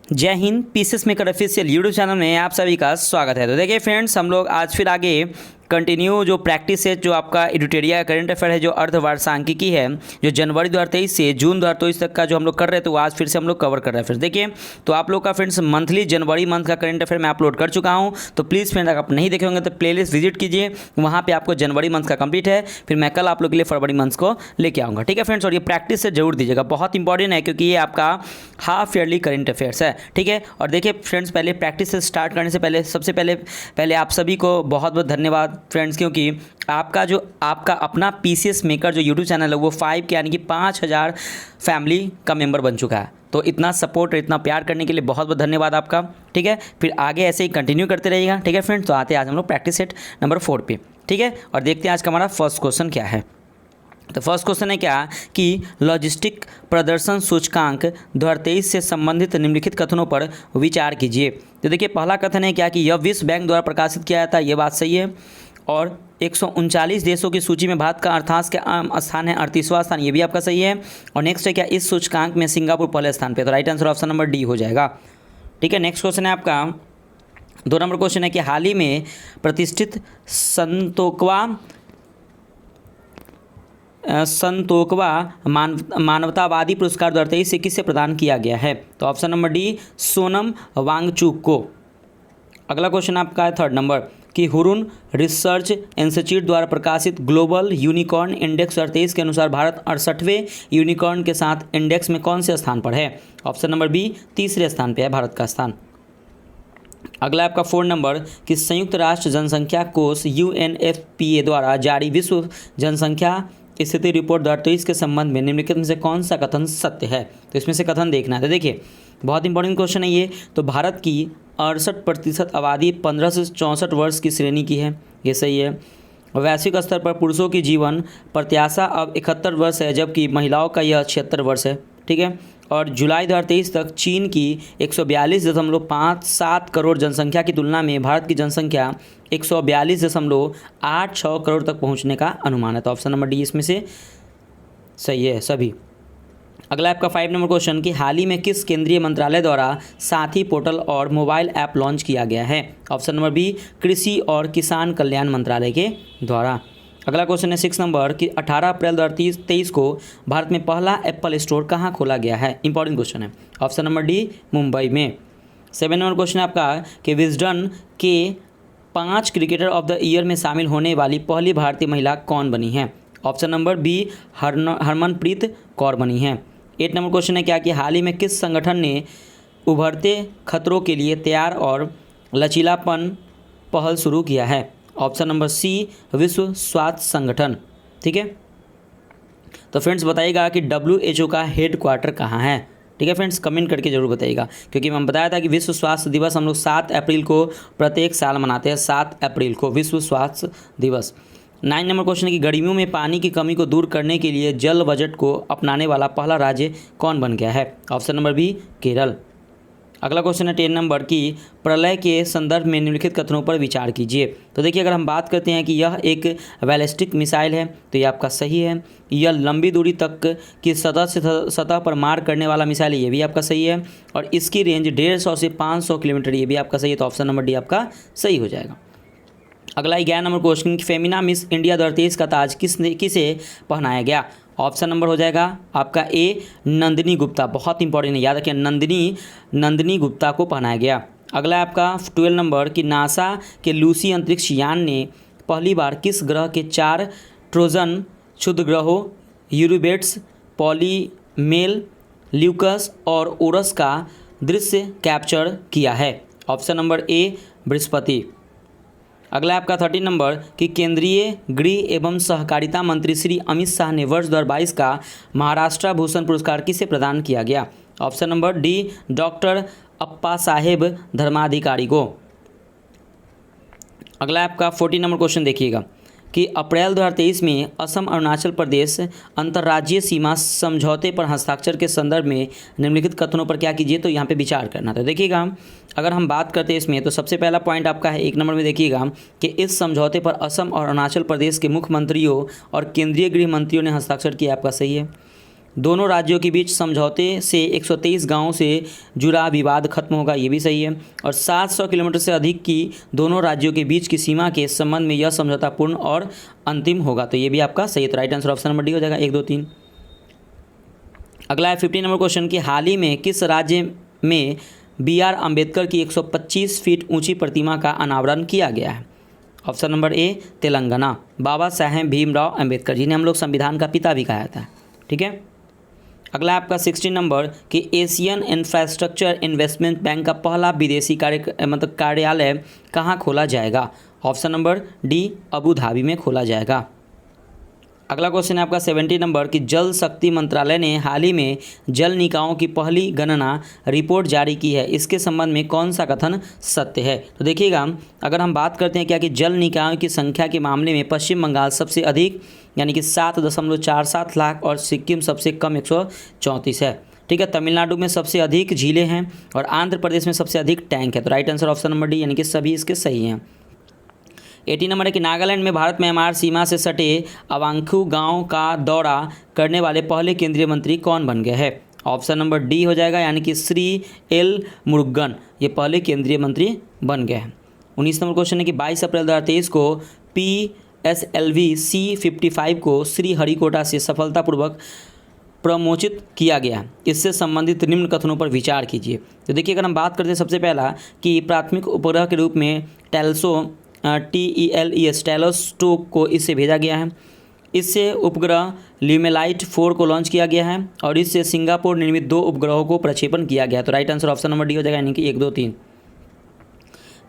जय Hind. Pieces maker official YouTube channel में आप सभी का स्वागत है। तो देखिए फ्रेंड्स, हम लोग आज फिर आगे कंटिन्यू जो प्रैक्टिस है, जो आपका एडिटोरियल करंट अफेयर है, जो अर्धवार्षिकी है, जो जनवरी 2023 से जून 2023 तक का जो हम लोग कर रहे थे, तो आज फिर से हम लोग कवर कर रहे हैं। फिर देखिए, तो आप लोग का फ्रेंड्स मंथली जनवरी मंथ का करंट अफेयर मैं अपलोड कर चुका हूँ। तो प्लीज़ फ्रेंड, अगर आप नहीं देखे होंगे तो प्लेलिस्ट विजिट कीजिए, वहाँ पर आपको जनवरी मंथ का कंप्लीट है। फिर मैं कल आप लोग के लिए फरवरी मंथ को लेके आऊँगा, ठीक है फ्रेंड्स। और ये प्रैक्टिस से जरूर दीजिएगा, बहुत इंपॉर्टेंट है, क्योंकि ये आपका हाफ ईयरली करंट अफेयर्स है, ठीक है। और देखिए फ्रेंड्स, पहले प्रैक्टिस से स्टार्ट करने से पहले सबसे पहले आप सभी को बहुत बहुत धन्यवाद फ्रेंड्स, क्योंकि आपका अपना पीसीएस मेकर जो यूट्यूब चैनल है वो 5 के यानी कि 5000 फैमिली का मेंबर बन चुका है। तो इतना सपोर्ट और इतना प्यार करने के लिए बहुत बहुत धन्यवाद आपका, ठीक है। फिर आगे ऐसे ही कंटिन्यू करते रहिएगा, ठीक है फ्रेंड्स। तो आते हैं आज हम लोग प्रैक्टिस सेट नंबर 4 पे, ठीक है। और देखते हैं आज का हमारा फर्स्ट क्वेश्चन क्या है। तो फर्स्ट क्वेश्चन है क्या कि लॉजिस्टिक प्रदर्शन सूचकांक 2023 से संबंधित निम्नलिखित कथनों पर विचार कीजिए। तो देखिए, पहला कथन है क्या कि यह विश्व बैंक द्वारा प्रकाशित किया जाता है, ये बात सही है। और 139 देशों की सूची में भारत का अर्थात के स्थान है 38वां स्थान, ये भी आपका सही है। और नेक्स्ट है क्या, इस सूचकांक में सिंगापुर पहले स्थान पे, तो right answer option number D हो जाएगा, ठीक है। नेक्स्ट क्वेश्चन है आपका 2 नंबर क्वेश्चन है कि हाल ही में प्रतिष्ठित संतोकवा मानवतावादी पुरस्कार 2023 से किसे प्रदान किया गया है। तो option number D, Sonam Wangchuk को। अगला क्वेश्चन आपका है 3rd नंबर कि हुरुन रिसर्च इंस्टीट्यूट द्वारा प्रकाशित ग्लोबल यूनिकॉर्न इंडेक्स 2023 के अनुसार भारत 68वें यूनिकॉर्न के साथ इंडेक्स में कौन से स्थान पर है। ऑप्शन नंबर बी, 3रे स्थान पर है भारत का स्थान। अगला आपका 4 नंबर कि संयुक्त राष्ट्र जनसंख्या कोष UNFPA द्वारा जारी विश्व जनसंख्या स्थिति रिपोर्ट 2023 के संबंध में निम्नलिखित में से कौन सा कथन सत्य है। तो इसमें से कथन देखना है। तो देखिए, बहुत इंपॉर्टेंट क्वेश्चन है ये। तो भारत की 68% आबादी 15 से 64 वर्ष की श्रेणी की है, ये सही है। वैश्विक स्तर पर पुरुषों की जीवन प्रत्याशा अब 71 वर्ष है, जबकि महिलाओं का यह 76 वर्ष है, ठीक है। और जुलाई 2023 तक चीन की 142.57 करोड़ जनसंख्या की तुलना में भारत की जनसंख्या 142.86 करोड़ तक पहुंचने का अनुमान है। तो ऑप्शन नंबर डी इसमें से सही है सभी। अगला आपका 5 नंबर क्वेश्चन कि हाल ही में किस केंद्रीय मंत्रालय द्वारा साथी पोर्टल और मोबाइल ऐप लॉन्च किया गया है। ऑप्शन नंबर बी, कृषि और किसान कल्याण मंत्रालय के द्वारा। अगला क्वेश्चन है 6 नंबर कि 18 अप्रैल 2023 को भारत में पहला एप्पल स्टोर कहाँ खोला गया है। इंपॉर्टेंट क्वेश्चन है। ऑप्शन नंबर डी, मुंबई में। 7 नंबर क्वेश्चन है आपका कि विजडन के 5 क्रिकेटर ऑफ द ईयर में शामिल होने वाली पहली भारतीय महिला कौन बनी है। Option number B, Harmanpreet Kaur बनी है। 8 नंबर क्वेश्चन है क्या कि हाल ही में किस संगठन ने उभरते खतरों के लिए तैयार और लचीलापन पहल शुरू किया है। ऑप्शन नंबर सी, विश्व स्वास्थ्य संगठन, ठीक है। तो फ्रेंड्स बताइएगा कि WHO का हेड क्वार्टर कहाँ है, ठीक है फ्रेंड्स, कमेंट करके जरूर बताइएगा। क्योंकि मैं बताया था कि विश्व स्वास्थ्य दिवस हम लोग 7 अप्रैल को प्रत्येक साल मनाते हैं, 7 अप्रैल को विश्व स्वास्थ्य दिवस। 9 नंबर क्वेश्चन है कि गर्मियों में पानी की कमी को दूर करने के लिए जल बजट को अपनाने वाला पहला राज्य कौन बन गया है। Option number B, Kerala. अगला क्वेश्चन है 10 नंबर की प्रलय के संदर्भ में निम्नलिखित कथनों पर विचार कीजिए। तो देखिए, अगर हम बात करते हैं कि यह एक बैलिस्टिक मिसाइल है, तो ये आपका सही है। यह लंबी दूरी तक की सतह से सतह पर मार करने वाला मिसाइल है, ये भी आपका सही है। और इसकी रेंज 150 से 500 किलोमीटर, ये भी आपका सही है। तो ऑप्शन नंबर डी आपका सही हो जाएगा। अगला 11 number question, Femina miss India 2023 का ताज किसे पहनाया गया। ऑप्शन नंबर हो जाएगा आपका ए, नंदिनी गुप्ता। बहुत इंपॉर्टेंट है, याद रखिए, नंदिनी गुप्ता को पहनाया गया। अगला आपका 12 नंबर कि नासा के लूसी अंतरिक्ष यान ने पहली बार किस ग्रह के 4 ट्रोजन क्षुद्रग्रहों यूरोबेट्स, पॉलीमेल, ल्यूकस और ओरस का दृश्य कैप्चर किया है। Option number A, Brihaspati. अगला आपका 13 नंबर कि केंद्रीय गृह एवं सहकारिता मंत्री श्री अमित शाह ने वर्ष 2022 का महाराष्ट्र भूषण पुरस्कार किसे प्रदान किया गया। ऑप्शन नंबर डी, डॉक्टर अप्पा साहेब धर्माधिकारी को। अगला आपका 14 नंबर क्वेश्चन देखिएगा कि अप्रैल 2023 में असम अरुणाचल प्रदेश अंतर्राज्यीय सीमा समझौते पर हस्ताक्षर के संदर्भ में निम्नलिखित कथनों पर क्या कीजिए। तो यहाँ पे विचार करना। तो देखिएगा, अगर हम बात करते हैं इसमें, तो सबसे पहला पॉइंट आपका है 1 नंबर में देखिएगा कि इस समझौते पर असम और अरुणाचल प्रदेश के मुख्यमंत्रियों और केंद्रीय गृह मंत्रियों ने हस्ताक्षर किया, आपका सही है। दोनों राज्यों के बीच समझौते से 123 गांवों से जुड़ा विवाद खत्म होगा, ये भी सही है। और 700 किलोमीटर से अधिक की दोनों राज्यों के बीच की सीमा के संबंध में यह समझौता पूर्ण और अंतिम होगा, तो ये भी आपका सही है। तो right answer option number D हो जाएगा 1, 2, 3। अगला है 15 नंबर क्वेश्चन कि हाल ही में किस राज्य में BR अम्बेडकर की 125 फीट ऊंची प्रतिमा का अनावरण किया गया है? Option number A Telangana, Baba Saheb Bhimrao Ambedkar जिन्हें हम लोग संविधान का पिता भी कहा जाता है, ठीक है। अगला आपका 16 नंबर कि एशियन इंफ्रास्ट्रक्चर इन्वेस्टमेंट बैंक का पहला विदेशी कार्यालय कहाँ खोला जाएगा? Option number D Abu Dhabi में खोला जाएगा। अगला क्वेश्चन है आपका 70 नंबर कि जल शक्ति मंत्रालय ने हाल ही में जल निकायों की पहली गणना रिपोर्ट जारी की है, इसके संबंध में कौन सा कथन सत्य है? तो देखिएगा, अगर हम बात करते हैं क्या कि जल निकायों की संख्या के मामले में पश्चिम बंगाल सबसे अधिक यानी कि 7.47 लाख और सिक्किम सबसे कम 134 है, ठीक है। तमिलनाडु में सबसे अधिक झीलें हैं और आंध्र प्रदेश में सबसे अधिक टैंक है, तो right answer option number D यानी कि सभी इसके सही हैं। 80 नंबर है कि नागालैंड में भारत म्यांमार सीमा से सटे अवांखू गांव का दौरा करने वाले पहले केंद्रीय मंत्री कौन बन गए हैं? ऑप्शन नंबर डी हो जाएगा यानी कि श्री एल मुरुगन, ये पहले केंद्रीय मंत्री बन गए हैं। 19 नंबर क्वेश्चन है कि 22 अप्रैल 2023 को PSLV C55 को श्रीहरिकोटा से सफलतापूर्वक प्रमोचित किया गया, इससे संबंधित निम्न कथनों पर विचार कीजिए। तो देखिए, अगर हम बात करते हैं सबसे पहला कि प्राथमिक उपग्रह के रूप में टेलोस्टोक को इससे भेजा गया है। इससे उपग्रह ल्यूमेलाइट 4 को लॉन्च किया गया है और इससे सिंगापुर निर्मित 2 उपग्रहों को प्रक्षेपण किया गया। तो right answer option number D हो जाएगा यानी कि 1, 2, 3।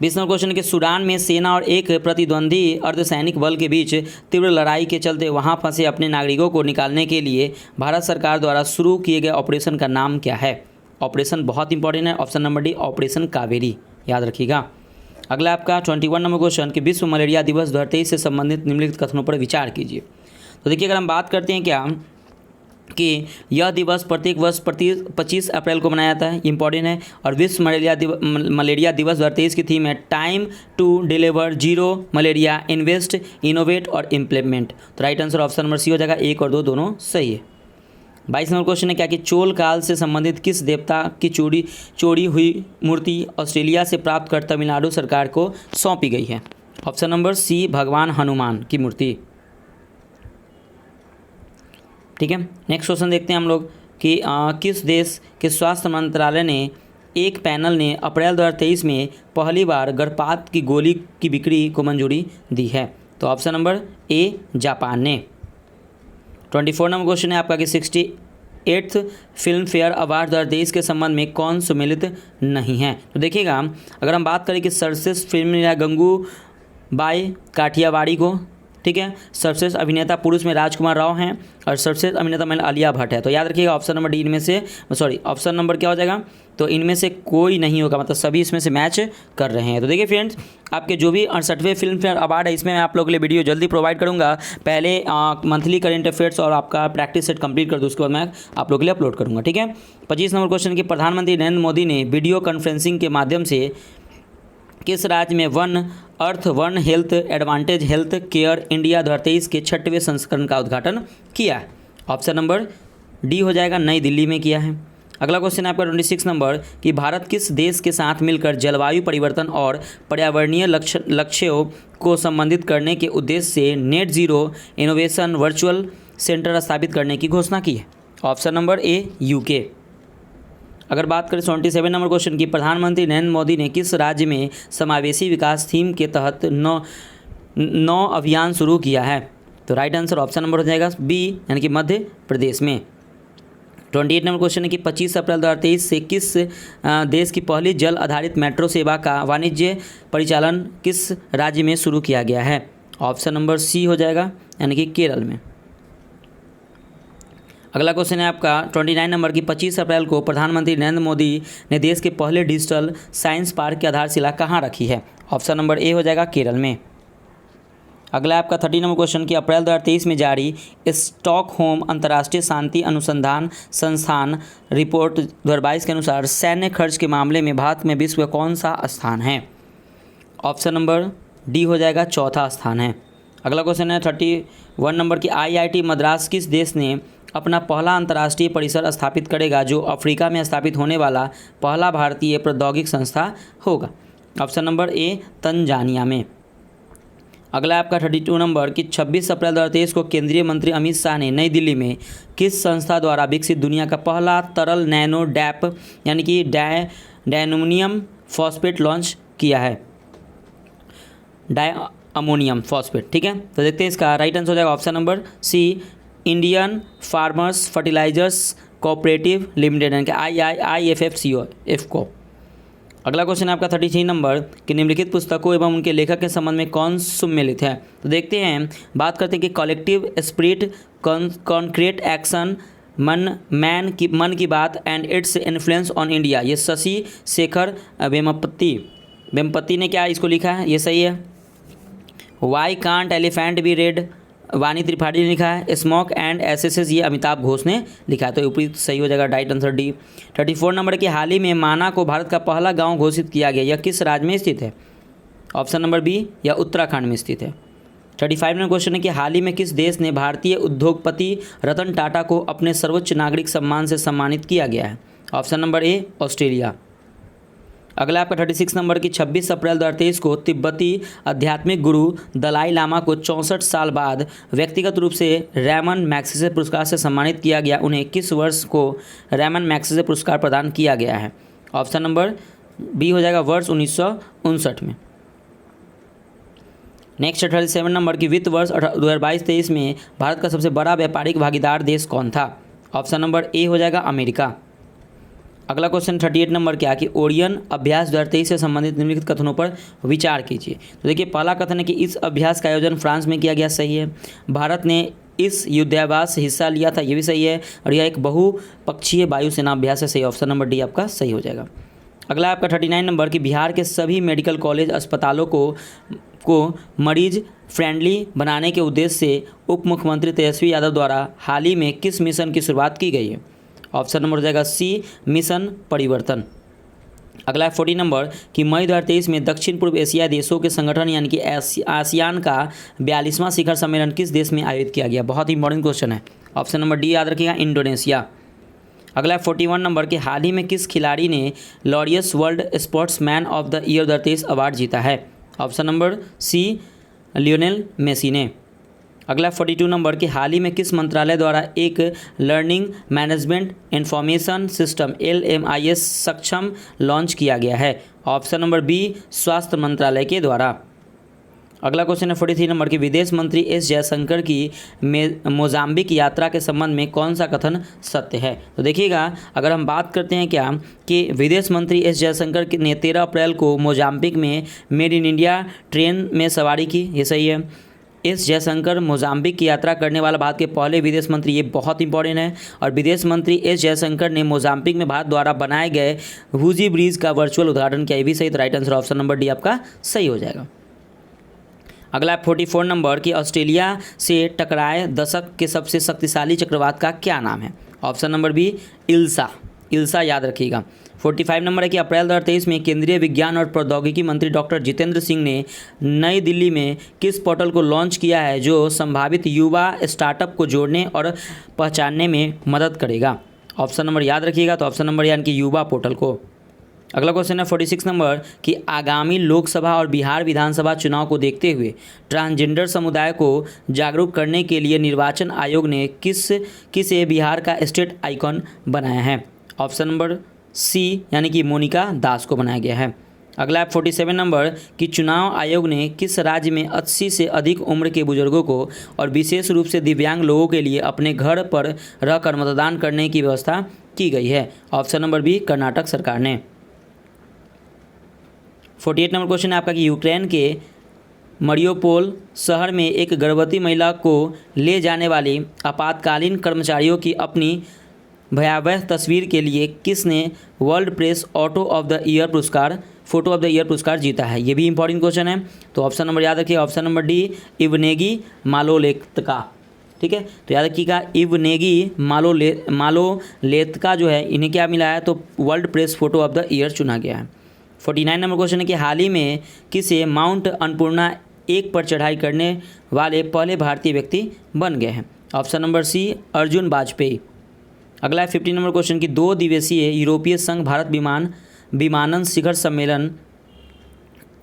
20 नंबर क्वेश्चन है कि सूडान में सेना और एक प्रतिद्वंदी अर्धसैनिक बल के बीच तीव्र लड़ाई के चलते वहां फंसे अपने नागरिकों को निकालने के लिए भारत सरकार द्वारा शुरू किए गए ऑपरेशन का नाम क्या है? ऑपरेशन बहुत इंपॉर्टेंट है, option number D operation Kaveri, याद रखिएगा। अगला आपका 21 नंबर क्वेश्चन कि विश्व मलेरिया दिवस 2023 से संबंधित निम्नलिखित कथनों पर विचार कीजिए। तो देखिए, अगर हम बात करते हैं क्या कि यह दिवस प्रत्येक वर्ष 25 अप्रैल को मनाया जाता है, इंपॉर्टेंट है। और विश्व मलेरिया दिवस 2023 की थीम है time to deliver zero malaria, invest, innovate और इम्प्लीमेंट। तो right answer option number C हो जाएगा, 1 और 2 दोनों सही है। 22 नंबर क्वेश्चन है क्या कि चोल काल से संबंधित किस देवता की चोरी हुई मूर्ति ऑस्ट्रेलिया से प्राप्त कर तमिलनाडु सरकार को सौंपी गई है? ऑप्शन नंबर सी भगवान हनुमान की मूर्ति, ठीक है। नेक्स्ट क्वेश्चन देखते हैं हम लोग कि किस देश के स्वास्थ्य मंत्रालय ने एक पैनल ने अप्रैल 2023 में पहली बार गर्भपात की गोली की बिक्री को मंजूरी दी है? तो ऑप्शन नंबर ए जापान ने। 24 नंबर क्वेश्चन है आपका कि 68th फिल्म फेयर अवार्ड 2023 के संबंध में कौन सम्मिलित नहीं है? तो देखिएगा, अगर हम बात करें कि सर्वश्रेष्ठ फिल्म मिला गंगूबाई काठियावाड़ी को, ठीक है। सर्वश्रेष्ठ अभिनेता पुरुष में राजकुमार राव हैं और सर्वश्रेष्ठ अभिनेता महिला आलिया भट्ट है। तो याद रखिएगा ऑप्शन नंबर डी इनमें से ऑप्शन नंबर क्या हो जाएगा? तो इनमें से कोई नहीं होगा, मतलब सभी इसमें से मैच कर रहे हैं। तो देखिए फ्रेंड्स, आपके जो भी 68वें फिल्म फेयर अवार्ड है इसमें मैं आप लोगों के लिए वीडियो जल्दी प्रोवाइड करूंगा। पहले मंथली करेंट अफेयर्स और आपका प्रैक्टिस सेट कंप्लीट कर दूँ, उसके बाद मैं आप लोगों के लिए अपलोड करूँगा, ठीक है। 25 नंबर क्वेश्चन की प्रधानमंत्री नरेंद्र मोदी ने वीडियो कॉन्फ्रेंसिंग के माध्यम से किस राज्य में one earth one health advantage health care India 2023 के 6वें संस्करण का उद्घाटन किया है? ऑप्शन नंबर डी हो जाएगा, नई दिल्ली में किया है। अगला क्वेश्चन है आपका 26 नंबर कि भारत किस देश के साथ मिलकर जलवायु परिवर्तन और पर्यावरणीय लक्ष्यों को संबंधित करने के उद्देश्य से net zero innovation virtual centre स्थापित करने की घोषणा की है? Option number A UK. अगर बात करें 77 नंबर क्वेश्चन की प्रधानमंत्री नरेंद्र मोदी ने किस राज्य में समावेशी विकास थीम के तहत 9 अभियान शुरू किया है? तो राइट आंसर ऑप्शन नंबर हो जाएगा बी यानी कि मध्य प्रदेश में। 28 नंबर क्वेश्चन है कि 25 अप्रैल 2023 से किस देश की पहली जल आधारित मेट्रो सेवा का वाणिज्य परिचालन किस राज्य में शुरू किया गया है? ऑप्शन नंबर सी हो जाएगा यानी कि केरल में। अगला क्वेश्चन है आपका 29 नंबर की 25 अप्रैल को प्रधानमंत्री नरेंद्र मोदी ने देश के पहले डिजिटल साइंस पार्क की आधारशिला कहाँ रखी है? ऑप्शन नंबर ए हो जाएगा केरल में। अगला आपका 30 नंबर क्वेश्चन की अप्रैल 2023 में जारी स्टॉकहोम अंतर्राष्ट्रीय शांति अनुसंधान संस्थान रिपोर्ट 2022 के अनुसार सैन्य खर्च के मामले में भारत में विश्व का कौन सा स्थान है? ऑप्शन नंबर डी हो जाएगा, चौथा स्थान है। अगला क्वेश्चन है 31 नंबर की IIT मद्रास किस देश ने अपना पहला अंतर्राष्ट्रीय परिसर स्थापित करेगा, जो अफ्रीका में स्थापित होने वाला पहला भारतीय प्रौद्योगिक संस्था होगा? ऑप्शन नंबर ए तंजानिया में। अगला आपका 32 नंबर कि 26 अप्रैल 2023 को केंद्रीय मंत्री अमित शाह ने नई दिल्ली में किस संस्था द्वारा विकसित दुनिया का पहला तरल नैनो डैप यानी कि डायमोनियम फॉस्फेट लॉन्च किया है? डायमोनियम फॉस्फेट, ठीक है। तो देखते हैं इसका राइट आंसर हो जाएगा option number C, Indian farmers fertilisers cooperative limited यानी कि IFFCO। अगला क्वेश्चन है आपका 33 नंबर कि निम्नलिखित पुस्तकों एवं उनके लेखक के संबंध में कौन सम्मिलित है? तो देखते हैं, बात करते हैं कि कलेक्टिव स्पिरिट, कॉन्क्रीट एक्शन, मन की बात and its influence on India. ये शशि शेखर वेम्पति ने क्या इसको लिखा है? ये सही है। Why can't elephant be red, Vani Tripathi ने लिखा है। स्मोक एंड एसेसेस, ये अमिताभ घोष ने लिखा है। तो ऊपरी सही हो जाएगा, राइट आंसर डी। 34 नंबर की हाल ही में माना को भारत का पहला गांव घोषित किया गया, यह किस राज्य में स्थित है? ऑप्शन नंबर बी, यह उत्तराखंड में स्थित है। 35 नंबर क्वेश्चन है कि हाल ही में किस देश ने भारतीय उद्योगपति रतन टाटा को अपने सर्वोच्च नागरिक सम्मान से सम्मानित किया गया है? Option number A Australia. अगला आपका 36 नंबर की 26 अप्रैल 2023 को तिब्बती आध्यात्मिक गुरु दलाई लामा को 64 साल बाद व्यक्तिगत रूप से रैमन मैग्सेसे पुरस्कार से सम्मानित किया गया। उन्हें किस वर्ष को रैमन मैग्सेसे पुरस्कार प्रदान किया गया है? ऑप्शन नंबर बी हो जाएगा वर्ष 1959 में। नेक्स्ट 37 नंबर की वित्त वर्ष 2022-23 में भारत का सबसे बड़ा व्यापारिक भागीदार देश कौन था? ऑप्शन नंबर ए हो जाएगा अमेरिका। अगला क्वेश्चन 38 नंबर क्या कि ओरियन अभ्यास 2023 से संबंधित निम्नलिखित कथनों पर विचार कीजिए। तो देखिए, पहला कथन है कि इस अभ्यास का आयोजन फ्रांस में किया गया, सही है। भारत ने इस युद्धाभ्यास से हिस्सा लिया था, ये भी सही है। और यह एक बहुपक्षीय वायुसेना अभ्यास है, सही। ऑप्शन नंबर डी आपका सही हो जाएगा। अगला आपका 39 नंबर कि बिहार के सभी मेडिकल कॉलेज अस्पतालों को मरीज फ्रेंडली बनाने के उद्देश्य से उप मुख्यमंत्री तेजस्वी यादव द्वारा हाल ही में किस मिशन की शुरुआत की गई है? ऑप्शन नंबर हो जाएगा सी, मिशन परिवर्तन। अगला 40 नंबर कि मई 2023 में दक्षिण पूर्व एशियाई देशों के संगठन यानी कि आसियान का 42वां शिखर सम्मेलन किस देश में आयोजित किया गया? बहुत ही इंपॉर्टेंट क्वेश्चन है। ऑप्शन नंबर डी याद रखिएगा, इंडोनेशिया। अगला 41 नंबर कि हाल ही में किस खिलाड़ी ने Laureus world sportsman of the year 2023 award जीता है? Option number C, Lionel Messi ने। अगला 42 नंबर कि हाल ही में किस मंत्रालय द्वारा एक learning management information system LMIS सक्षम लॉन्च किया गया है? ऑप्शन नंबर बी, स्वास्थ्य मंत्रालय के द्वारा। अगला क्वेश्चन है 43 नंबर की विदेश मंत्री एस जयशंकर की मोजाम्बिक यात्रा के संबंध में कौन सा कथन सत्य है? तो देखिएगा, अगर हम बात करते हैं क्या कि विदेश मंत्री एस जयशंकर ने 13 अप्रैल को मोजाम्बिक में मेड इन इंडिया ट्रेन में सवारी की, ये सही है। एस जयशंकर मोजाम्बिक की यात्रा करने वाला भारत के पहले विदेश मंत्री, ये बहुत इंपॉर्टेंट है। और विदेश मंत्री एस जयशंकर ने मोजाम्बिक में भारत द्वारा बनाए गए वूजी ब्रिज का वर्चुअल उद्घाटन किया, ये भी सही। तो right answer option number D आपका सही हो जाएगा। अगला 44 नंबर कि ऑस्ट्रेलिया से टकराए दशक के सबसे शक्तिशाली चक्रवात का क्या नाम है? ऑप्शन नंबर बी, इल्सा याद रखिएगा। 45 नंबर है कि अप्रैल 2023 में केंद्रीय विज्ञान और प्रौद्योगिकी मंत्री डॉक्टर जितेंद्र सिंह ने नई दिल्ली में किस पोर्टल को लॉन्च किया है जो संभावित युवा स्टार्टअप को जोड़ने और पहचानने में मदद करेगा? ऑप्शन नंबर याद रखिएगा, तो ऑप्शन नंबर यानी कि युवा पोर्टल को। अगला क्वेश्चन है 46 नंबर कि आगामी लोकसभा और बिहार विधानसभा चुनाव को देखते हुए ट्रांसजेंडर समुदाय को जागरूक करने के लिए निर्वाचन आयोग ने किसे बिहार का स्टेट आइकॉन बनाया है? ऑप्शन नंबर सी यानी कि मोनिका दास को बनाया गया है। अगला 47 नंबर कि चुनाव आयोग ने किस राज्य में 80 से अधिक उम्र के बुजुर्गों को और विशेष रूप से दिव्यांग लोगों के लिए अपने घर पर रहकर मतदान करने की व्यवस्था की गई है? ऑप्शन नंबर बी, कर्नाटक सरकार ने। 48 नंबर क्वेश्चन है आपका कि यूक्रेन के मरियोपोल शहर में एक गर्भवती महिला को ले जाने वाली आपातकालीन कर्मचारियों की अपनी भयावह तस्वीर के लिए किसने world press photo of the year पुरस्कार जीता है? ये भी इंपॉर्टेंट क्वेश्चन है। तो ऑप्शन नंबर याद रखिए, ऑप्शन नंबर डी, इवनेगी मालोलेत्का। ठीक है, तो याद रखिएगा, इवनेगी मालोलेत्का जो है, इन्हें क्या मिला है? तो world press photo of the year चुना गया है। 49 नंबर क्वेश्चन है कि हाल ही में किसे माउंट अन्नपूर्णा 1 पर चढ़ाई करने वाले पहले भारतीय व्यक्ति बन गए हैं? Option number C Arjun Vajpayee. अगला है 15 नंबर क्वेश्चन की 2 दिवसीय यूरोपीय संघ भारत विमानन शिखर सम्मेलन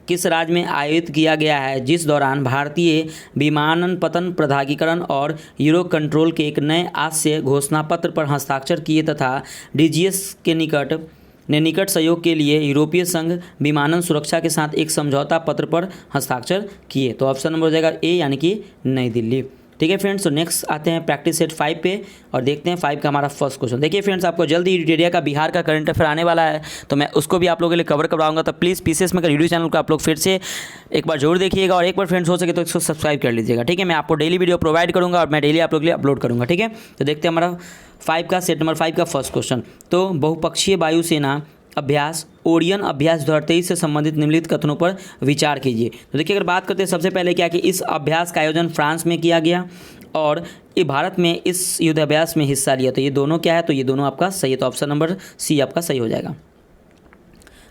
किस राज्य में आयोजित किया गया है, जिस दौरान भारतीय विमानपत्तन प्राधिकरण और यूरो कंट्रोल के एक नए आशय घोषणा पत्र पर हस्ताक्षर किए तथा डीजीएस के निकट सहयोग के लिए यूरोपीय संघ विमानन सुरक्षा के साथ एक समझौता पत्र पर हस्ताक्षर किए। तो ऑप्शन नंबर हो जाएगा ए यानी कि नई दिल्ली। ठीक है फ्रेंड्स, तो नेक्स्ट आते हैं प्रैक्टिस सेट 5 पे और देखते हैं 5 का हमारा फर्स्ट क्वेश्चन। देखिए फ्रेंड्स, आपको जल्दी एरिया का बिहार का करंट अफेयर आने वाला है, तो मैं उसको भी आप लोगों के लिए कवर करवाऊंगा। तो प्लीज़ पीसीएस में का यूट्यूब चैनल को आप लोग फिर से एक बार जरूर देखिएगा और एक बार फ्रेंड्स हो सके तो इसको सब्सक्राइब कर लीजिएगा। ठीक है, मैं आपको डेली वीडियो प्रोवाइड करूँगा और मैं डेली आप लोग के लिए अपलोड करूँगा। ठीक है, तो देखते हैं हमारा 5 का सेट नंबर 5 का फर्स्ट क्वेश्चन। तो बहुपक्षीय वायुसेना अभ्यास ओरियन अभ्यास 2023 से संबंधित निम्नलिखित कथनों पर विचार कीजिए। तो देखिए, अगर बात करते हैं सबसे पहले क्या कि इस अभ्यास का आयोजन फ्रांस में किया गया और ये भारत में इस युद्धाभ्यास में हिस्सा लिया। तो ये दोनों क्या है, तो ये दोनों आपका सही है। तो ऑप्शन नंबर सी आपका सही हो जाएगा।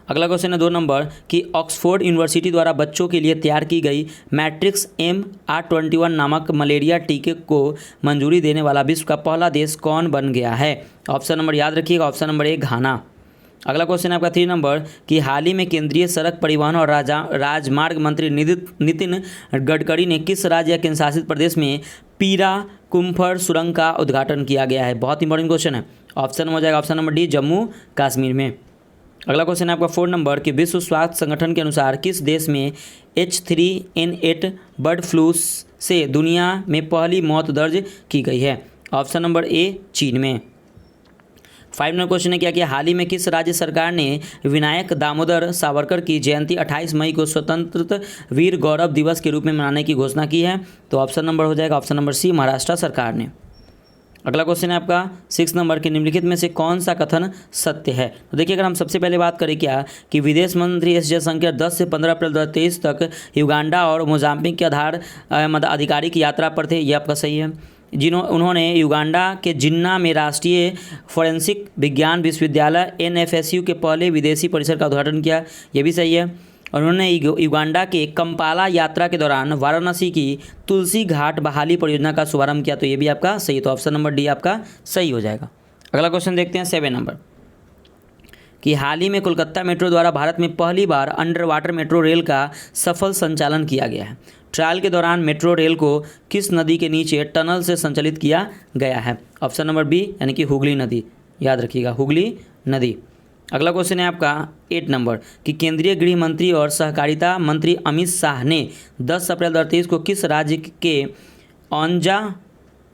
अगला क्वेश्चन है 2 नंबर कि ऑक्सफोर्ड यूनिवर्सिटी द्वारा बच्चों के लिए तैयार की गई मैट्रिक्स MR21 नामक मलेरिया टीके को मंजूरी देने वाला विश्व का पहला देश कौन बन गया है। ऑप्शन नंबर याद रखिएगा, ऑप्शन नंबर ए घाना। अगला क्वेश्चन है आपका 3 नंबर कि हाल ही में केंद्रीय सड़क परिवहन और राजमार्ग मंत्री नितिन गडकरी ने किस राज्य या केंद्र शासित प्रदेश में पीरा कुम्फर सुरंग का उद्घाटन किया गया है। बहुत इंपॉर्टेंट क्वेश्चन है। ऑप्शन हो जाएगा option number D Jammu Kashmir में। अगला क्वेश्चन है आपका 4 नंबर कि विश्व स्वास्थ्य संगठन के अनुसार किस देश में H3N8 बर्ड फ्लू से दुनिया में पहली मौत दर्ज की गई है। ऑप्शन नंबर ए चीन में। 5 नंबर क्वेश्चन है क्या कि हाल ही में किस राज्य सरकार ने विनायक दामोदर सावरकर की जयंती 28 मई को स्वतंत्रता वीर गौरव दिवस के रूप में मनाने की घोषणा की है। तो ऑप्शन नंबर हो जाएगा ऑप्शन नंबर सी महाराष्ट्र सरकार ने। अगला क्वेश्चन है आपका 6 नंबर के निम्नलिखित में से कौन सा कथन सत्य है। तो देखिए, अगर हम सबसे पहले बात करें क्या कि विदेश मंत्री एस जयशंकर 10 से 15 अप्रैल 2023 तक युगांडा और मोजाम्बिक के आधिकारिक यात्रा पर थे, ये आपका सही है। उन्होंने युगांडा के जिन्ना में राष्ट्रीय फोरेंसिक विज्ञान विश्वविद्यालय NFSU के पहले विदेशी परिसर का उद्घाटन किया, यह भी सही है। और उन्होंने युगांडा के कंपाला यात्रा के दौरान वाराणसी की तुलसी घाट बहाली परियोजना का शुभारंभ किया, तो ये भी आपका सही। तो ऑप्शन नंबर डी आपका सही हो जाएगा। अगला क्वेश्चन देखते हैं 7 नंबर कि हाल ही में कोलकाता मेट्रो द्वारा भारत में पहली बार अंडर वाटर मेट्रो रेल का सफल संचालन किया गया है। ट्रायल के दौरान मेट्रो रेल को किस नदी के नीचे टनल से संचालित किया गया है। ऑप्शन नंबर बी यानी कि हुगली नदी, याद रखिएगा हुगली नदी। अगला क्वेश्चन है आपका 8 नंबर कि केंद्रीय गृह मंत्री और सहकारिता मंत्री अमित शाह ने 10 अप्रैल 2023 को किस राज्य के औंजा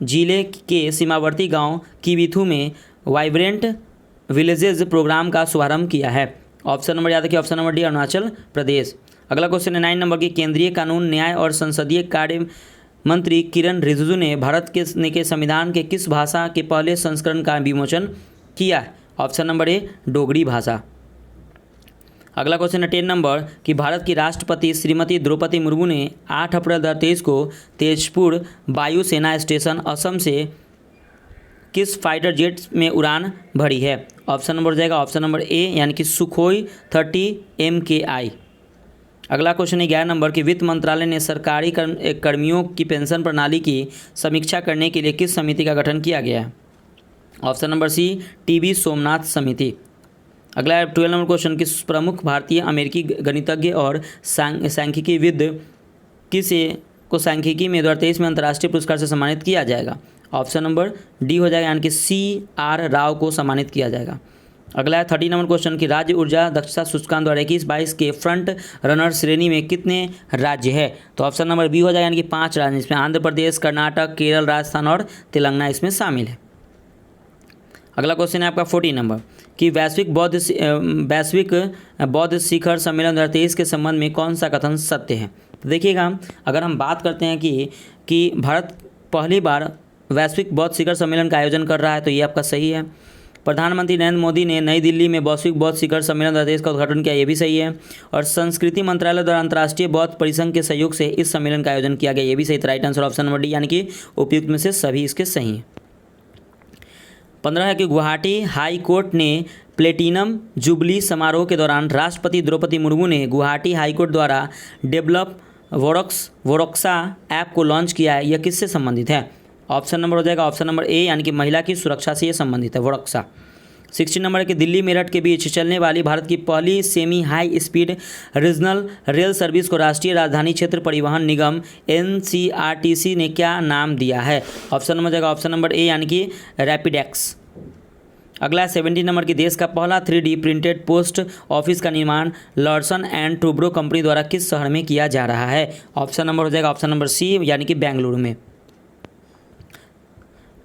जिले के सीमावर्ती गांव किबिथू में वाइब्रेंट विलेजेस प्रोग्राम का शुभारंभ किया है। ऑप्शन नंबर याद रखिए option number D Arunachal Pradesh. अगला क्वेश्चन है 9 नंबर की केंद्रीय कानून न्याय और संसदीय कार्य मंत्री किरण रिजिजू ने भारत के संविधान के किस भाषा के पहले संस्करण का विमोचन किया है। ऑप्शन नंबर ए डोगरी भाषा। अगला क्वेश्चन है 10 नंबर कि भारत की राष्ट्रपति श्रीमती द्रौपदी मुर्मू ने 8 अप्रैल 2023 को तेजपुर वायुसेना स्टेशन असम से किस फाइटर जेट में उड़ान भरी है। ऑप्शन नंबर हो जाएगा ऑप्शन नंबर ए यानी कि सुखोई 30 MKI। अगला क्वेश्चन है 11 नंबर कि वित्त मंत्रालय ने सरकारी कर्मियों की पेंशन प्रणाली की समीक्षा करने के लिए किस समिति का गठन किया गया है। Option number C TB Somnath समिति। अगला 12 नंबर क्वेश्चन कि प्रमुख भारतीय अमेरिकी गणितज्ञ और सांख्यिकीविद किसे को सांख्यिकी में 2023 में अंतर्राष्ट्रीय पुरस्कार से सम्मानित किया जाएगा। ऑप्शन नंबर डी हो जाएगा यानी कि CR राव को सम्मानित किया जाएगा। अगला है 30 नंबर क्वेश्चन कि राज्य ऊर्जा दक्षता सूचकांक 2021-22 के फ्रंट रनर श्रेणी में कितने राज्य है। तो ऑप्शन नंबर बी हो जाएगा यानी कि 5 राज्य, इसमें आंध्र प्रदेश, कर्नाटक, केरल, राजस्थान और तेलंगाना इसमें शामिल है। अगला क्वेश्चन है आपका 14 नंबर कि वैश्विक बौद्ध शिखर सम्मेलन 2023 के संबंध में कौन सा कथन सत्य है। तो देखिएगा, अगर हम बात करते हैं कि भारत पहली बार वैश्विक बौद्ध शिखर सम्मेलन का आयोजन कर रहा है, तो ये आपका सही है। प्रधानमंत्री नरेंद्र मोदी ने नई दिल्ली में वैश्विक बौद्ध शिखर सम्मेलन 2023 का उद्घाटन किया, ये भी सही है। और संस्कृति मंत्रालय द्वारा अंतर्राष्ट्रीय बौद्ध परिसंघ के सहयोग से इस सम्मेलन का आयोजन किया गया, ये भी सही। Right answer option number D यानी कि उपयुक्त में से सभी इसके सही हैं। 15 है कि गुवाहाटी हाई कोर्ट ने प्लेटिनम जुबली समारोह के दौरान राष्ट्रपति द्रौपदी मुर्मू ने गुवाहाटी हाई कोर्ट द्वारा डेवलप वोरक्सा ऐप को लॉन्च किया है, यह किससे संबंधित है। ऑप्शन नंबर हो जाएगा ऑप्शन नंबर ए यानी कि महिला की सुरक्षा से ये संबंधित है, वरक्षा। 16 नंबर है कि दिल्ली मेरठ के बीच चलने वाली भारत की पहली semi high speed regional rail service को राष्ट्रीय राजधानी क्षेत्र परिवहन निगम NCRTC ने क्या नाम दिया है? ऑप्शन नंबर हो जाएगा ऑप्शन नंबर ए यानी कि रैपिडेक्स। अगला 17 नंबर की देश का पहला 3D प्रिंटेड पोस्ट ऑफिस का निर्माण लार्सन एंड टूब्रो कंपनी द्वारा किस शहर में किया जा रहा है? ऑप्शन नंबर हो जाएगा ऑप्शन नंबर सी यानी कि बेंगलुरु में।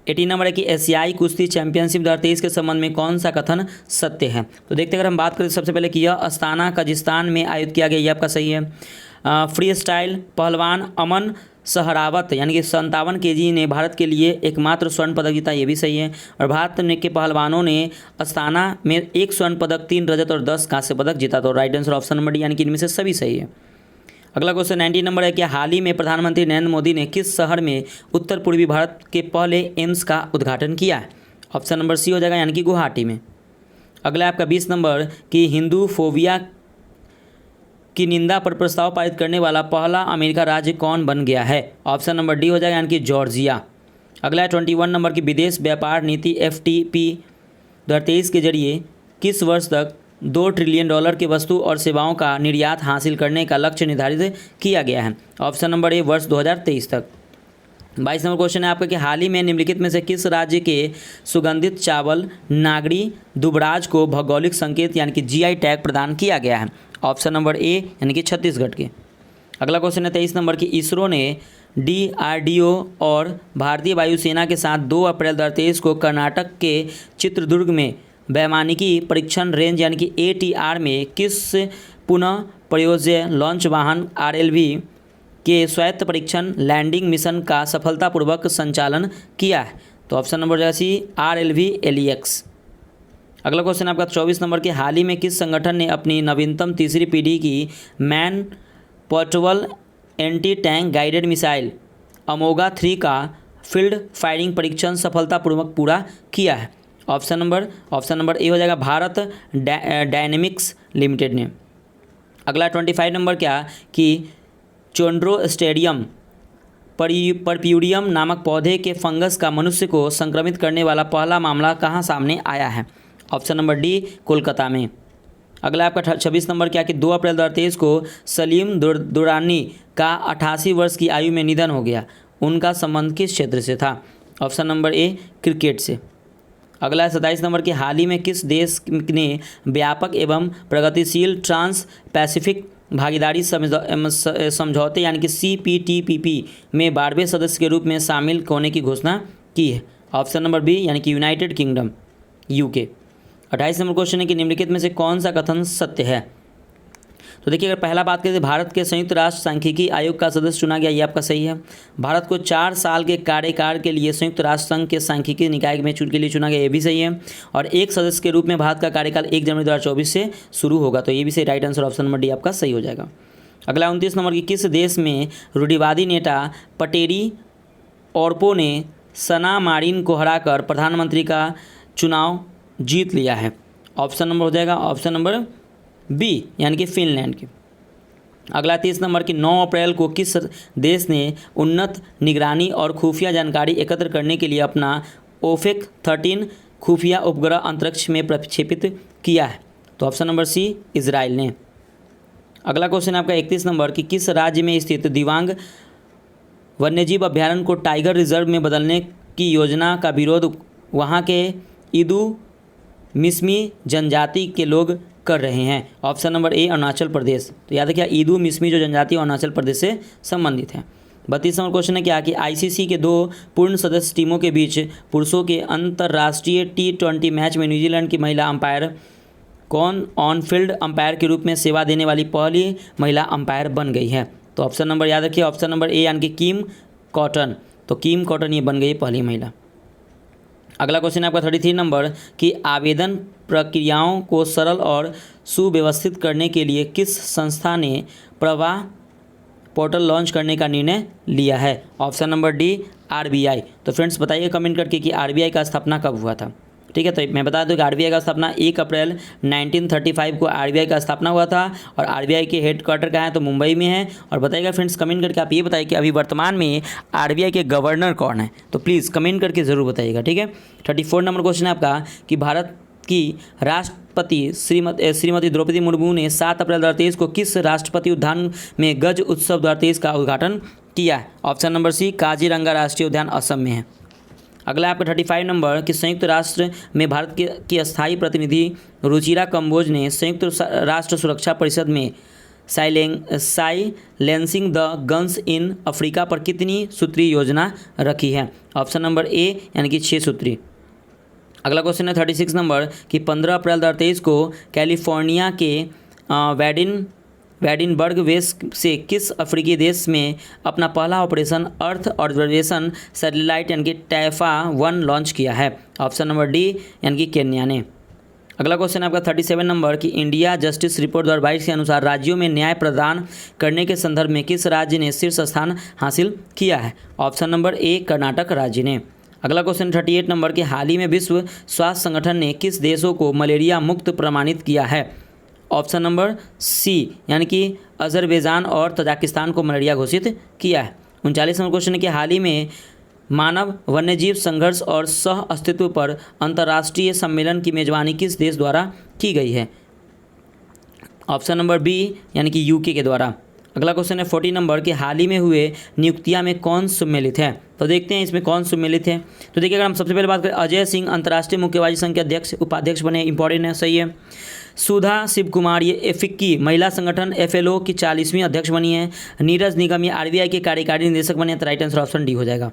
18 नंबर है कि एशियाई कुश्ती चैंपियनशिप 2023 के संबंध में कौन सा कथन सत्य है? तो देखते अगर हम बात करें सबसे पहले कि यह अस्ताना कजाकिस्तान में आयोजित किया गया, ये आपका सही है। फ्री स्टाइल पहलवान अमन सहरावत यानी कि 57 kg ने भारत के लिए एकमात्र स्वर्ण पदक जीता, ये भी सही है। और भारत के पहलवानों ने अस्ताना में 1 स्वर्ण पदक, 3 रजत और 10 कांस्य पदक जीता। तो right answer option number D यानी कि इनमें से सभी सही है। अगला क्वेश्चन 19 नंबर है कि हाल ही में प्रधानमंत्री नरेंद्र मोदी ने किस शहर में उत्तर पूर्वी भारत के पहले एम्स का उद्घाटन किया है? ऑप्शन नंबर सी हो जाएगा यानी कि गुवाहाटी में। अगला आपका 20 नंबर कि हिंदू फोबिया की निंदा पर प्रस्ताव पारित करने वाला पहला अमेरिका राज्य कौन बन गया है? ऑप्शन नंबर डी हो जाएगा यानी कि जॉर्जिया। अगला 21 नंबर की विदेश व्यापार नीति FTP 2023 के जरिए किस वर्ष तक $2 ट्रिलियन की वस्तु और सेवाओं का निर्यात हासिल करने का लक्ष्य निर्धारित किया गया है? ऑप्शन नंबर ए वर्ष 2023 तक। 22 नंबर क्वेश्चन है आपका कि हाल ही में निम्नलिखित में से किस राज्य के सुगंधित चावल नागरी दुबराज को भौगोलिक संकेत यानी कि GI टैग प्रदान किया गया है? ऑप्शन नंबर ए यानी कि छत्तीसगढ़ के। अगला क्वेश्चन है 23 नंबर की इसरो ने DRDO और भारतीय वायुसेना के साथ 2 अप्रैल 2023 को कर्नाटक के चित्रदुर्ग में वैमानिकी परीक्षण रेंज यानी कि ATR में किस पुनः प्रयोज्य लॉन्च वाहन RLV के स्वायत्त परीक्षण लैंडिंग मिशन का सफलतापूर्वक संचालन किया है? तो ऑप्शन नंबर जाएगा सी RLV LEX। अगला क्वेश्चन आपका 24 नंबर के हाल ही में किस संगठन ने अपनी नवीनतम तीसरी पीढ़ी की man portable anti tank guided missile Amogha 3 का फील्ड फायरिंग परीक्षण सफलतापूर्वक पूरा किया है? ऑप्शन नंबर ए हो जाएगा भारत डायनेमिक्स लिमिटेड ने। अगला 25 नंबर क्या कि चोंड्रो स्टेडियम परप्यूडियम नामक पौधे के फंगस का मनुष्य को संक्रमित करने वाला पहला मामला कहाँ सामने आया है? ऑप्शन नंबर डी कोलकाता में। अगला आपका 26 नंबर क्या कि 2 अप्रैल 2023 को सलीम दुरानी का 88 वर्ष की आयु में निधन हो गया, उनका संबंध किस क्षेत्र से था? ऑप्शन नंबर ए क्रिकेट से। अगला 27 नंबर के हाल ही में किस देश ने व्यापक एवं प्रगतिशील ट्रांस पैसिफिक भागीदारी समझौते यानी कि CPTPP में 12वें सदस्य के रूप में शामिल होने की घोषणा की है? ऑप्शन नंबर बी यानी कि United kingdom UK। 28 number question है कि निम्नलिखित में से कौन सा कथन सत्य है? तो देखिए अगर पहला बात करें तो भारत के संयुक्त राष्ट्र सांख्यिकी आयोग का सदस्य चुना गया, ये आपका सही है। भारत को 4 साल के कार्यकाल के लिए संयुक्त राष्ट्र संघ के सांख्यिकी निकाय में के लिए चुना गया, ये भी सही है। और एक सदस्य के रूप में भारत का कार्यकाल 1 जनवरी 2024 से शुरू होगा, तो ये भी सही। Right answer option number D आपका सही हो जाएगा। अगला 29 नंबर की किस देश में रूढ़िवादी नेता पटेरी ओरपो ने सना मारिन को हराकर प्रधानमंत्री का चुनाव जीत लिया है? ऑप्शन नंबर हो जाएगा ऑप्शन नंबर बी यानी कि फिनलैंड के। अगला 30 नंबर की 9 अप्रैल को किस देश ने उन्नत निगरानी और खुफिया जानकारी एकत्र करने के लिए अपना OFAC 13 खुफिया उपग्रह अंतरिक्ष में प्रक्षेपित किया है? तो ऑप्शन नंबर सी इजराइल ने। अगला क्वेश्चन आपका 31 नंबर कि किस राज्य में स्थित दिबांग वन्यजीव अभ्यारण्य को टाइगर रिजर्व में बदलने की योजना का विरोध वहाँ के इदू मिसमी जनजाति के लोग कर रहे हैं? Option number A Arunachal Pradesh. तो याद रखिए ईदू मिसमी जो जनजाति अरुणाचल प्रदेश से संबंधित है। 32 नंबर क्वेश्चन है क्या कि ICC के 2 पूर्ण सदस्य टीमों के बीच पुरुषों के अंतर्राष्ट्रीय T20 मैच में न्यूजीलैंड की महिला अंपायर कौन ऑन फील्ड अंपायर के रूप में सेवा देने वाली पहली महिला अंपायर बन गई है? तो ऑप्शन नंबर याद रखिए ऑप्शन नंबर ए यानी कि किम कॉटन। तो किम कॉटन ये बन गई पहली महिला। अगला क्वेश्चन है आपका 33 नंबर कि आवेदन प्रक्रियाओं को सरल और सुव्यवस्थित करने के लिए किस संस्था ने प्रवाह पोर्टल लॉन्च करने का निर्णय लिया है? Option number D RBI। तो फ्रेंड्स बताइए कमेंट करके कि RBI का स्थापना कब हुआ था? ठीक है। तो मैं बता दूं कि आरबीआई का स्थापना 1 अप्रैल 1935 को आरबीआई का स्थापना हुआ था और आरबीआई के हेडक्वार्टर कहाँ है, तो मुंबई में है। और बताइएगा फ्रेंड्स कमेंट करके आप ये बताइए कि अभी वर्तमान में आरबीआई के गवर्नर कौन है, तो प्लीज़ कमेंट करके ज़रूर बताइएगा, ठीक है। 34 नंबर क्वेश्चन है आपका कि भारत की राष्ट्रपति श्रीमती द्रौपदी मुर्मू ने 7 अप्रैल 2023 को किस राष्ट्रपति उद्यान में गज उत्सव 2023 का उद्घाटन किया है? ऑप्शन नंबर सी, काजीरंगा राष्ट्रीय उद्यान असम में है। अगला आपका 35 नंबर कि संयुक्त राष्ट्र में भारत की स्थायी प्रतिनिधि रुचिरा कंबोज ने संयुक्त राष्ट्र सुरक्षा परिषद में silencing the guns in Africa पर कितनी सूत्री योजना रखी है? ऑप्शन नंबर ए यानी कि 6 सूत्री। अगला क्वेश्चन है 36 नंबर कि 15 अप्रैल 2023 को कैलिफोर्निया के वेडिनबर्ग वेस्ट से किस अफ्रीकी देश में अपना पहला ऑपरेशन अर्थ ऑब्जर्वेशन सैटेलाइट यानी कि टैफा 1 लॉन्च किया है? ऑप्शन नंबर डी यानी कि केन्या ने। अगला क्वेश्चन है आपका 37 नंबर कि इंडिया जस्टिस रिपोर्ट 2022 के अनुसार राज्यों में न्याय प्रदान करने के संदर्भ में किस राज्य ने शीर्ष स्थान हासिल किया है? ऑप्शन नंबर ए, कर्नाटक राज्य ने। अगला क्वेश्चन 38 नंबर कि हाल ही में विश्व स्वास्थ्य संगठन ने किस देशों को मलेरिया मुक्त प्रमाणित किया है? ऑप्शन नंबर सी यानी कि अजरबैजान और तजाकिस्तान को मलेरिया घोषित किया है। 39 नंबर क्वेश्चन है कि हाल ही में मानव वन्यजीव संघर्ष और सह अस्तित्व पर अंतर्राष्ट्रीय सम्मेलन की मेजबानी किस देश द्वारा की गई है? ऑप्शन नंबर बी यानी कि यूके के द्वारा। अगला क्वेश्चन है 40 नंबर कि हाल ही में हुए नियुक्तियां में कौन सम्मिलित है? तो देखते हैं इसमें कौन सम्मिलित है। तो देखिए अगर हम सबसे पहले बात करें, अजय सिंह अंतर्राष्ट्रीय मुक्केबाजी संघ के अध्यक्ष उपाध्यक्ष बने, इंपॉर्टेंट है, सही है। सुधा शिव कुमार ये एफिक्की महिला संगठन एफएलओ की 40वीं अध्यक्ष बनी है। नीरज निगम ये आरबीआई के कार्यकारी निदेशक बने, तो राइट आंसर ऑप्शन डी हो जाएगा।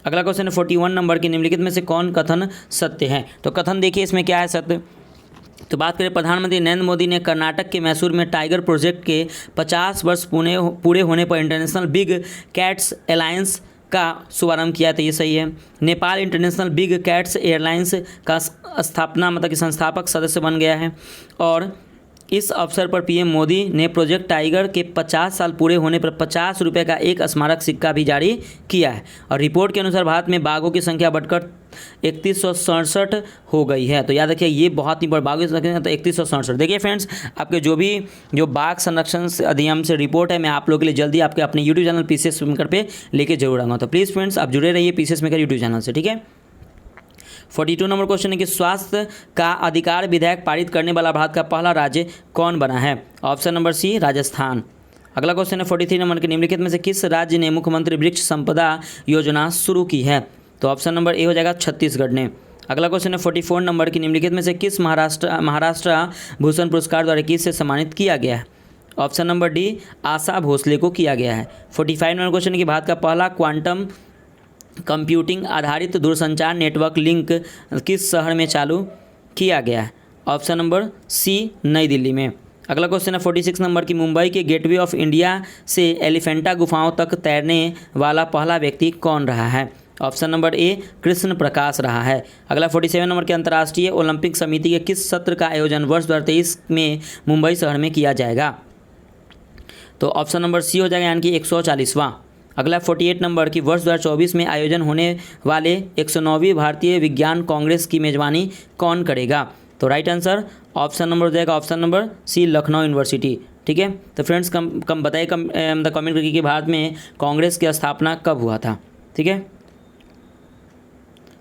अगला क्वेश्चन है 41 नंबर की निम्नलिखित में से कौन कथन सत्य है? तो कथन देखिए इसमें क्या है सत्य। तो बात करें, प्रधानमंत्री नरेंद्र मोदी ने कर्नाटक के मैसूर में टाइगर प्रोजेक्ट के 50 वर्ष पूरे होने पर इंटरनेशनल बिग कैट्स एलायंस का शुभारंभ किया, तो ये सही है। Nepal international big cats airlines का स्थापना मतलब कि संस्थापक सदस्य बन गया है। और इस अवसर पर पीएम मोदी ने प्रोजेक्ट टाइगर के 50 साल पूरे होने पर 50 रुपये का एक स्मारक सिक्का भी जारी किया है। और रिपोर्ट के अनुसार भारत में बाघों की संख्या बढ़कर 3167 हो गई है। तो याद रखिए ये बहुत ही बड़ा बाघों की संख्या, तो 3167। देखिए फ्रेंड्स, आपके जो बाघ संरक्षण अधिनियम से रिपोर्ट है, मैं आप लोगों के लिए जल्दी आपके अपने यूट्यूब चैनल पीसीएस मेकर पे लेके जरूर आऊँगा। तो प्लीज़ फ्रेंड्स आप जुड़े रहिए पीसीएस मेकर यूट्यूब चैनल से, ठीक है। 42 नंबर क्वेश्चन है कि स्वास्थ्य का अधिकार विधेयक पारित करने वाला भारत का पहला राज्य कौन बना है? Option number C, Rajasthan. अगला क्वेश्चन है 43 नंबर के निम्नलिखित में से किस राज्य ने मुख्यमंत्री वृक्ष संपदा योजना शुरू की है? तो ऑप्शन नंबर ए हो जाएगा छत्तीसगढ़ ने। अगला क्वेश्चन है 44 नंबर की निम्नलिखित में से किस महाराष्ट्र भूषण पुरस्कार द्वारा किससे सम्मानित किया गया है? Option number D, Asha Bhosle को किया गया है। 45 नंबर क्वेश्चन है कि भारत का पहला क्वांटम कंप्यूटिंग आधारित दूरसंचार नेटवर्क लिंक किस शहर में चालू किया गया है? ऑप्शन नंबर सी, नई दिल्ली में। अगला क्वेश्चन है 46 नंबर की मुंबई के गेटवे ऑफ इंडिया से एलिफेंटा गुफाओं तक तैरने वाला पहला व्यक्ति कौन रहा है? Option number A, Krishna Prakash रहा है। अगला 47 नंबर के अंतर्राष्ट्रीय ओलंपिक समिति के किस सत्र का आयोजन वर्ष 2023 में मुंबई शहर में किया जाएगा? तो ऑप्शन नंबर सी हो जाएगा यानी कि 140वां। अगला 48 नंबर की वर्ष 2024 में आयोजन होने वाले 109वीं भारतीय विज्ञान कांग्रेस की मेजबानी कौन करेगा? तो राइट आंसर ऑप्शन नंबर हो जाएगा option number C, Lucknow university, ठीक है। तो फ्रेंड्स बताइए कमेंट करके कि भारत में कांग्रेस की स्थापना कब हुआ था, ठीक है।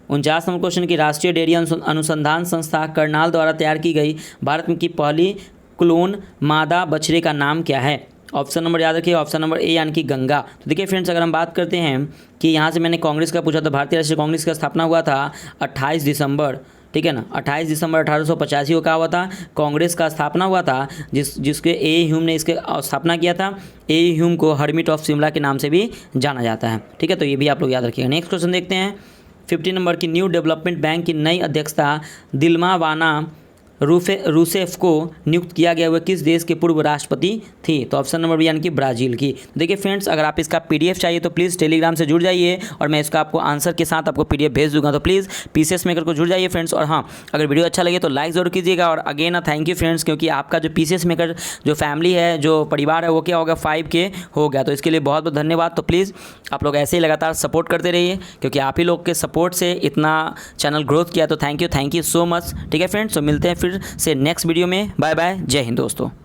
49 नंबर क्वेश्चन की राष्ट्रीय डेयरी अनुसंधान संस्था करनाल द्वारा तैयार की गई भारत की पहली क्लोन मादा बछड़े का नाम क्या है? ऑप्शन नंबर याद रखिए, ऑप्शन नंबर ए यानी कि गंगा। तो देखिए फ्रेंड्स, अगर हम बात करते हैं कि यहाँ से मैंने कांग्रेस का पूछा, तो भारतीय राष्ट्रीय कांग्रेस का स्थापना हुआ था 28 दिसंबर, ठीक है ना, 28 दिसंबर 1885 को कहा हुआ था कांग्रेस का स्थापना हुआ था, जिसके ए ह्यूम ने इसके स्थापना किया था। ए ह्यूम को हर्मिट ऑफ शिमला के नाम से भी जाना जाता है, ठीक है। तो ये भी आप लोग याद रखिएगा। नेक्स्ट क्वेश्चन देखते हैं 50 नंबर की न्यू डेवलपमेंट बैंक की नई अध्यक्षता दिलमा वाना रूसेफ को नियुक्त किया गया, वह किस देश के पूर्व राष्ट्रपति थी? तो ऑप्शन नंबर बी यानी कि ब्राज़ील की। देखिए फ्रेंड्स, अगर आप इसका पीडीएफ चाहिए तो प्लीज़ टेलीग्राम से जुड़ जाइए और मैं इसका आपको आंसर के साथ आपको पीडीएफ भेज दूंगा। तो प्लीज़ पीसीएस मेकर को जुड़ जाइए फ्रेंड्स। और हाँ, अगर वीडियो अच्छा लगे तो लाइक ज़रूर कीजिएगा। और अगेन थैंक यू फ्रेंड्स, क्योंकि आपका जो पीसीएस मेकर जो फैमिली है, जो परिवार है, वो क्या होगा 5K हो गया। तो इसके लिए बहुत बहुत धन्यवाद। तो प्लीज़ आप लोग ऐसे ही लगातार सपोर्ट करते रहिए, क्योंकि आप ही लोग के सपोर्ट से इतना चैनल ग्रोथ किया। तो थैंक यू सो मच। ठीक है फ्रेंड्स, तो मिलते हैं फिर से नेक्स्ट वीडियो में। बाय बाय, जय हिंद दोस्तों।